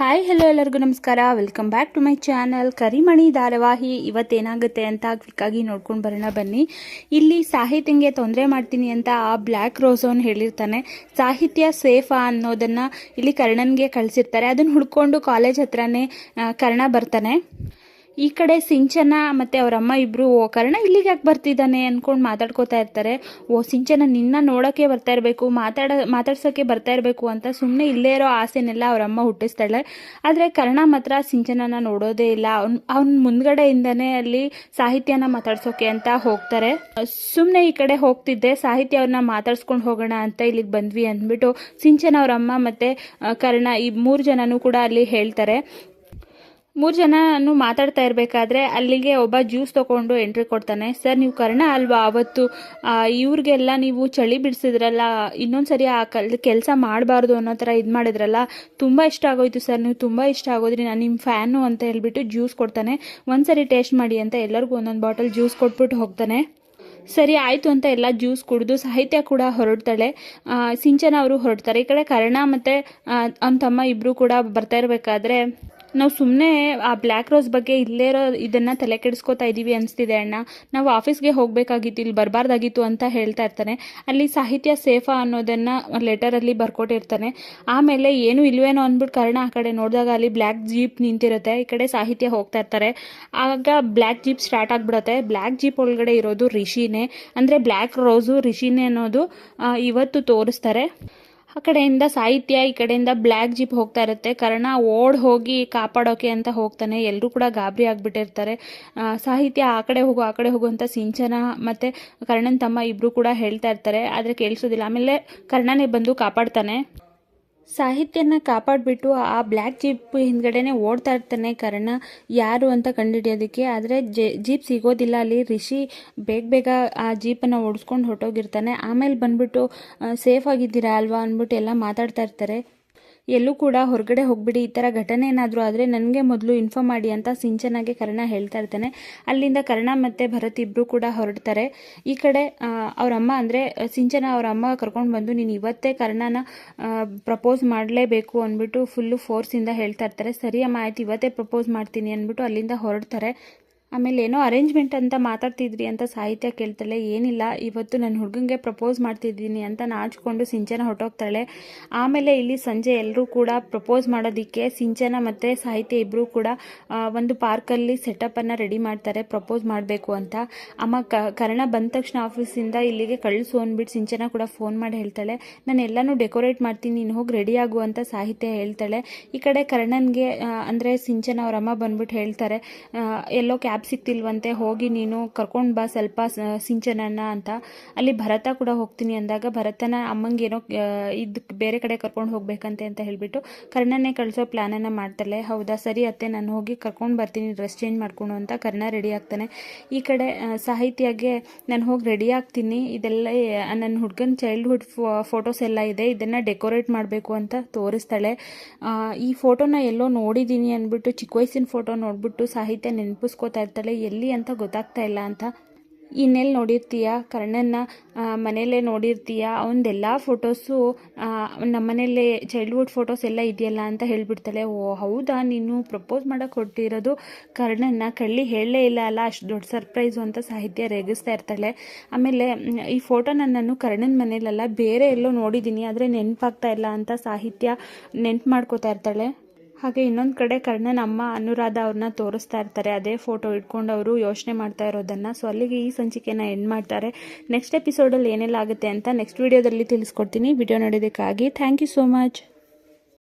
Hi hello ಎಲ್ಲರಿಗೂ ನಮಸ್ಕಾರ. Welcome back to my channel Karimani ಧಾರಾವಾಹಿ. ಇವತ್ತೇನಾಗುತ್ತೆ ಅಂತ ಕ್ವಿಕ್ಕಾಗಿ ನೋಡ್ಕೊಂಡು ಬರೋಣ ಬನ್ನಿ. ಇಲ್ಲಿ ಸಾಹಿತ್ಯಂಗೆ ತೊಂದರೆ ಮಾಡ್ತೀನಿ ಅಂತ ಆ ಬ್ಲ್ಯಾಕ್ ರೋಸ್ ಅವನು ಹೇಳಿರ್ತಾನೆ. ಸಾಹಿತ್ಯ ಸೇಫಾ ಅನ್ನೋದನ್ನು ಇಲ್ಲಿ ಕರ್ಣನ್ಗೆ ಕಳಿಸಿರ್ತಾರೆ. ಅದನ್ನು ಹುಡ್ಕೊಂಡು ಕಾಲೇಜ್ ಹತ್ರನೇ ಕರ್ಣ ಬರ್ತಾನೆ. ಈ ಕಡೆ ಸಿಂಚನ ಮತ್ತು ಅವರಮ್ಮ ಇಬ್ಬರು ಕರ್ಣ ಇಲ್ಲಿಗೆ ಯಾಕೆ ಬರ್ತಿದ್ದಾನೆ ಅಂದ್ಕೊಂಡು ಮಾತಾಡ್ಕೋತಾ ಇರ್ತಾರೆ. ಸಿಂಚನ ನಿನ್ನ ನೋಡೋಕ್ಕೆ ಬರ್ತಾ ಇರಬೇಕು, ಮಾತಾಡ್ಸೋಕ್ಕೆ ಬರ್ತಾ ಇರಬೇಕು ಅಂತ ಸುಮ್ಮನೆ ಇಲ್ಲೇ ಇರೋ ಆಸೆನೆಲ್ಲ ಅವರಮ್ಮ ಹುಟ್ಟಿಸ್ತಾಳೆ. ಆದರೆ ಕರ್ಣ ಮಾತ್ರ ಸಿಂಚನನ ನೋಡೋದೇ ಇಲ್ಲ. ಅವ್ನ ಮುಂದ್ಗಡೆಯಿಂದನೇ ಅಲ್ಲಿ ಸಾಹಿತ್ಯನ ಮಾತಾಡ್ಸೋಕೆ ಅಂತ ಹೋಗ್ತಾರೆ. ಸುಮ್ಮನೆ ಈ ಕಡೆ ಹೋಗ್ತಿದ್ದೆ, ಸಾಹಿತ್ಯ ಅವ್ರನ್ನ ಮಾತಾಡ್ಸ್ಕೊಂಡು ಹೋಗೋಣ ಅಂತ ಇಲ್ಲಿಗೆ ಬಂದ್ವಿ ಅಂದ್ಬಿಟ್ಟು ಸಿಂಚನ ಅವರಮ್ಮ ಮತ್ತು ಕರ್ಣ ಈ 3 ಜನನೂ ಕೂಡ ಅಲ್ಲಿ ಹೇಳ್ತಾರೆ. 3 ಜನನು ಮಾತಾಡ್ತಾ ಇರಬೇಕಾದ್ರೆ ಅಲ್ಲಿಗೆ ಒಬ್ಬ ಜ್ಯೂಸ್ ತೊಗೊಂಡು ಎಂಟ್ರಿ ಕೊಡ್ತಾನೆ. ಸರ್, ನೀವು ಕರ್ಣ ಅಲ್ವಾ? ಅವತ್ತು ಇವ್ರಿಗೆಲ್ಲ ನೀವು ಚಳಿ ಬಿಡಿಸಿದ್ರಲ್ಲ, ಇನ್ನೊಂದ್ಸರಿ ಆ ಕೆಲಸ ಮಾಡಬಾರ್ದು ಅನ್ನೋ ಥರ ಇದು ಮಾಡಿದ್ರಲ್ಲ, ತುಂಬ ಇಷ್ಟ ಆಗೋಯ್ತು ಸರ್, ನೀವು ತುಂಬ ಇಷ್ಟ ಆಗೋದ್ರಿ, ನಾನು ನಿಮ್ಮ ಫ್ಯಾನು ಅಂತ ಹೇಳ್ಬಿಟ್ಟು ಜ್ಯೂಸ್ ಕೊಡ್ತಾನೆ. ಒಂದ್ಸರಿ ಟೇಸ್ಟ್ ಮಾಡಿ ಅಂತ ಎಲ್ಲರಿಗೂ ಒಂದೊಂದು ಬಾಟಲ್ ಜ್ಯೂಸ್ ಕೊಟ್ಬಿಟ್ಟು ಹೋಗ್ತಾನೆ. ಸರಿ ಆಯಿತು ಅಂತ ಎಲ್ಲ ಜ್ಯೂಸ್ ಕುಡಿದು ಸಾಹಿತ್ಯ ಕೂಡ ಹೊರಡ್ತಾಳೆ. ಸಿಂಚನ ಅವರು ಹೊರಡ್ತಾರೆ. ಈ ಕಡೆ ಕರ್ಣ ಮತ್ತು ಅವನ ತಮ್ಮ ಇಬ್ಬರು ಕೂಡ ಬರ್ತಾ ಇರಬೇಕಾದ್ರೆ, ನಾವು ಸುಮ್ಮನೆ ಆ ಬ್ಲ್ಯಾಕ್ ರೋಸ್ ಬಗ್ಗೆ ಇಲ್ಲೇ ಇರೋ ಇದನ್ನು ತಲೆ ಕೆಡಿಸ್ಕೋತಾ ಇದ್ದೀವಿ ಅನಿಸ್ತಿದೆ ಅಣ್ಣ, ನಾವು ಆಫೀಸ್ಗೆ ಹೋಗಬೇಕಾಗಿತ್ತು, ಇಲ್ಲಿ ಬರಬಾರ್ದಾಗಿತ್ತು ಅಂತ ಹೇಳ್ತಾ ಇರ್ತಾನೆ. ಅಲ್ಲಿ ಸಾಹಿತ್ಯ ಸೇಫಾ ಅನ್ನೋದನ್ನು ಲೆಟರಲ್ಲಿ ಬರ್ಕೊಟ್ಟಿರ್ತಾನೆ. ಆಮೇಲೆ ಏನು ಇಲ್ವೇನೋ ಅಂದ್ಬಿಟ್ಟು ಕರ್ಣ ಆ ಕಡೆ ನೋಡಿದಾಗ ಅಲ್ಲಿ ಬ್ಲ್ಯಾಕ್ ಜೀಪ್ ನಿಂತಿರುತ್ತೆ. ಈ ಕಡೆ ಸಾಹಿತ್ಯ ಹೋಗ್ತಾ ಇರ್ತಾರೆ. ಆಗ ಬ್ಲ್ಯಾಕ್ ಜೀಪ್ ಸ್ಟಾರ್ಟ್ ಆಗಿಬಿಡುತ್ತೆ. ಬ್ಲ್ಯಾಕ್ ಜೀಪ್ ಒಳಗಡೆ ಇರೋದು ರಿಷಿನೇ, ಅಂದರೆ ಬ್ಲ್ಯಾಕ್ ರೋಸು ರಿಷಿನೇ ಅನ್ನೋದು ಇವತ್ತು ತೋರಿಸ್ತಾರೆ. ಆ ಕಡೆಯಿಂದ ಸಾಹಿತ್ಯ, ಈ ಕಡೆಯಿಂದ ಬ್ಲ್ಯಾಕ್ ಜೀಪ್ ಹೋಗ್ತಾ ಇರುತ್ತೆ. ಕರ್ಣ ಓಡ್ ಹೋಗಿ ಕಾಪಾಡೋಕೆ ಅಂತ ಹೋಗ್ತಾನೆ. ಎಲ್ಲರೂ ಕೂಡ ಗಾಬರಿ ಆಗಿಬಿಟ್ಟಿರ್ತಾರೆ. ಸಾಹಿತ್ಯ ಆ ಕಡೆ ಹೋಗು ಅಂತ ಸಿಂಚನ ಮತ್ತು ಕರ್ಣನ ತಮ್ಮ ಇಬ್ಬರು ಕೂಡ ಹೇಳ್ತಾ ಇರ್ತಾರೆ. ಆದರೆ ಕೇಳಿಸೋದಿಲ್ಲ. ಆಮೇಲೆ ಕರ್ಣನೇ ಬಂದು ಕಾಪಾಡ್ತಾನೆ. ಸಾಹಿತ್ಯನ ಕಾಪಾಡಿಬಿಟ್ಟು ಆ ಬ್ಲ್ಯಾಕ್ ಜೀಪ್ ಹಿಂದ್ಗಡೆನೆ ಓಡ್ತಾ ಇರ್ತಾನೆ ಕರ್ಣ, ಯಾರು ಅಂತ ಕಂಡುಹಿಡಿಯೋದಕ್ಕೆ. ಆದರೆ ಜೀಪ್ ಸಿಗೋದಿಲ್ಲ. ಅಲ್ಲಿ ರಿಷಿ ಬೇಗ ಆ ಜೀಪನ್ನು ಓಡಿಸ್ಕೊಂಡು ಹೊರಟೋಗಿರ್ತಾನೆ. ಆಮೇಲೆ ಬಂದ್ಬಿಟ್ಟು ಸೇಫ್ ಆಗಿದ್ದೀರಾ ಅಲ್ವಾ ಅಂದ್ಬಿಟ್ಟು ಎಲ್ಲ ಮಾತಾಡ್ತಾ ಇರ್ತಾರೆ. ಎಲ್ಲೂ ಕೂಡ ಹೊರಗಡೆ ಹೋಗ್ಬಿಡಿ, ಈ ಥರ ಘಟನೆ ಏನಾದರೂ ಆದರೆ ನನಗೆ ಮೊದಲು ಇನ್ಫಾರ್ಮ್ ಮಾಡಿ ಅಂತ ಸಿಂಚನಾಗೆ ಕರ್ಣ ಹೇಳ್ತಾ ಇರ್ತಾನೆ. ಅಲ್ಲಿಂದ ಕರ್ಣ ಮತ್ತು ಭರತ್ ಇಬ್ಬರು ಕೂಡ ಹೊರಡ್ತಾರೆ. ಈ ಕಡೆ ಅವರಮ್ಮ ಅಂದರೆ ಸಿಂಚನ ಅವರಮ್ಮ ಕರ್ಕೊಂಡು ಬಂದು, ನೀನು ಇವತ್ತೇ ಕರ್ಣನ ಪ್ರಪೋಸ್ ಮಾಡಲೇಬೇಕು ಅಂದ್ಬಿಟ್ಟು ಫುಲ್ಲು ಫೋರ್ಸಿಂದ ಹೇಳ್ತಾ ಇರ್ತಾರೆ. ಸರಿ ಅಮ್ಮ ಆಯ್ತು, ಇವತ್ತೇ ಪ್ರಪೋಸ್ ಮಾಡ್ತೀನಿ ಅಂದ್ಬಿಟ್ಟು ಅಲ್ಲಿಂದ ಹೊರಡ್ತಾರೆ. ಆಮೇಲೆ ಏನೋ ಅರೇಂಜ್ಮೆಂಟ್ ಅಂತ ಮಾತಾಡ್ತಿದ್ರಿ ಅಂತ ಸಾಹಿತ್ಯ ಕೇಳ್ತಾಳೆ. ಏನಿಲ್ಲ, ಇವತ್ತು ನನ್ನ ಹುಡುಗಂಗೆ ಪ್ರಪೋಸ್ ಮಾಡ್ತಿದ್ದೀನಿ ಅಂತ ನಾಚಿಕೊಂಡು ಸಿಂಚನ ಹೊರಟೋಗ್ತಾಳೆ. ಆಮೇಲೆ ಇಲ್ಲಿ ಸಂಜೆ ಎಲ್ಲರೂ ಕೂಡ ಪ್ರಪೋಸ್ ಮಾಡೋದಕ್ಕೆ ಸಿಂಚನ ಮತ್ತು ಸಾಹಿತ್ಯ ಇಬ್ಬರು ಕೂಡ ಒಂದು ಪಾರ್ಕಲ್ಲಿ ಸೆಟಪ್ಪನ್ನು ರೆಡಿ ಮಾಡ್ತಾರೆ ಪ್ರಪೋಸ್ ಮಾಡಬೇಕು ಅಂತ. ಅಮ್ಮ ಕರ್ಣ ಬಂದ ತಕ್ಷಣ ಆಫೀಸಿಂದ ಇಲ್ಲಿಗೆ ಕಳಿಸು ಅಂದ್ಬಿಟ್ಟು ಸಿಂಚನ ಕೂಡ ಫೋನ್ ಮಾಡಿ ಹೇಳ್ತಾಳೆ. ನಾನು ಎಲ್ಲನೂ ಡೆಕೋರೇಟ್ ಮಾಡ್ತೀನಿ, ನೀನು ಹೋಗಿ ರೆಡಿ ಆಗು ಅಂತ ಸಾಹಿತ್ಯ ಹೇಳ್ತಾಳೆ. ಈ ಕಡೆ ಕರ್ಣನ್ಗೆ ಅಂದರೆ ಸಿಂಚನ ಅವರಮ್ಮ ಬಂದ್ಬಿಟ್ಟು ಹೇಳ್ತಾರೆ, ಎಲ್ಲೋ ಕ್ಯಾಬ್ ಸಿಕ್ತಿಲ್ವಂತೆ, ಹೋಗಿ ನೀನು ಕರ್ಕೊಂಡು ಬಾ ಸ್ವಲ್ಪ ಸಿಂಚನನ್ನ ಅಂತ. ಅಲ್ಲಿ ಭರತ ಕೂಡ ಹೋಗ್ತೀನಿ ಅಂದಾಗ ಭರತನ ಅಮ್ಮಂಗೆ ಏನೋ ಬೇರೆ ಕಡೆ ಕರ್ಕೊಂಡು ಹೋಗ್ಬೇಕಂತೆ ಅಂತ ಹೇಳಿಬಿಟ್ಟು ಕರ್ಣನ್ನೇ ಕಳಿಸೋ ಪ್ಲ್ಯಾನನ್ನು ಮಾಡ್ತಾಳೆ. ಹೌದಾ, ಸರಿ ಅತ್ತೆ, ನಾನು ಹೋಗಿ ಕರ್ಕೊಂಡು ಬರ್ತೀನಿ, ಡ್ರೆಸ್ ಚೇಂಜ್ ಮಾಡ್ಕೊಂಡು ಅಂತ ಕರ್ಣ ರೆಡಿ ಆಗ್ತಾನೆ. ಈ ಕಡೆ ಸಾಹಿತ್ಯಗೆ ನಾನು ಹೋಗಿ ರೆಡಿ ಆಗ್ತೀನಿ, ಇದೆಲ್ಲ ನನ್ನ ಹುಡುಗನ ಚೈಲ್ಡ್ಹುಡ್ ಫೋಟೋಸ್ ಎಲ್ಲ ಇದೆ, ಇದನ್ನು ಡೆಕೋರೇಟ್ ಮಾಡಬೇಕು ಅಂತ ತೋರಿಸ್ತಾಳೆ. ಈ ಫೋಟೋನ ಎಲ್ಲೋ ನೋಡಿದ್ದೀನಿ ಅಂದ್ಬಿಟ್ಟು ಚಿಕ್ಕ ವಯಸ್ಸಿನ ಫೋಟೋ ನೋಡ್ಬಿಟ್ಟು ಸಾಹಿತ್ಯ ನೆನಪಿಸ್ಕೋತಾ ಇರ್ತಾಳೆ. ಎಲ್ಲಿ ಅಂತ ಗೊತ್ತಾಗ್ತಾ ಇಲ್ಲ ಅಂತ. ಇನ್ನೆಲ್ಲಿ ನೋಡಿರ್ತೀಯ, ಕರ್ಣನ್ನ ಮನೆಯಲ್ಲೇ ನೋಡಿರ್ತೀಯ, ಅವನದೆಲ್ಲ ಫೋಟೋಸು ನಮ್ಮನೇಲೆ ಚೈಲ್ಡ್ಹುಡ್ ಫೋಟೋಸ್ ಎಲ್ಲ ಇದೆಯಲ್ಲ ಅಂತ ಹೇಳ್ಬಿಡ್ತಾಳೆ. ಓ ಹೌದಾ, ನೀನು ಪ್ರಪೋಸ್ ಮಾಡೋಕ್ಕೆ ಹೊರಟಿರೋದು ಕರ್ಣನ್ನ, ಕಳ್ಳಿ ಹೇಳಲೇ ಇಲ್ಲ ಅಲ್ಲ, ಅಷ್ಟು ದೊಡ್ಡ ಸರ್ಪ್ರೈಸು ಅಂತ ಸಾಹಿತ್ಯ ರೇಗಿಸ್ತಾ ಇರ್ತಾಳೆ. ಆಮೇಲೆ ಈ ಫೋಟೋನ ನಾನು ಕರ್ಣನ ಮನೇಲಲ್ಲ ಬೇರೆ ಎಲ್ಲೋ ನೋಡಿದ್ದೀನಿ, ಆದರೆ ನೆನಪಾಗ್ತಾ ಇಲ್ಲ ಅಂತ ಸಾಹಿತ್ಯ ನೆನ್ಪು ಮಾಡ್ಕೋತಾ ಇರ್ತಾಳೆ. ಹಾಗೆ ಇನ್ನೊಂದು ಕಡೆ ಕರ್ಣನ ಅಮ್ಮ ಅನುರಾಧ ಅವ್ರನ್ನ ತೋರಿಸ್ತಾ ಇರ್ತಾರೆ, ಅದೇ ಫೋಟೋ ಇಟ್ಕೊಂಡು ಅವರು ಯೋಚನೆ ಮಾಡ್ತಾ ಇರೋದನ್ನು. ಸೊ ಅಲ್ಲಿಗೆ ಈ ಸಂಚಿಕೆನ ಎಂಡ್ ಮಾಡ್ತಾರೆ. ನೆಕ್ಸ್ಟ್ ಎಪಿಸೋಡಲ್ಲಿ ಏನೆಲ್ಲ ಆಗುತ್ತೆ ಅಂತ ನೆಕ್ಸ್ಟ್ ವಿಡಿಯೋದಲ್ಲಿ ತಿಳಿಸ್ಕೊಡ್ತೀನಿ. ವಿಡಿಯೋ ನೋಡೋದಕ್ಕಾಗಿ ಥ್ಯಾಂಕ್ ಯು ಸೋ ಮಚ್.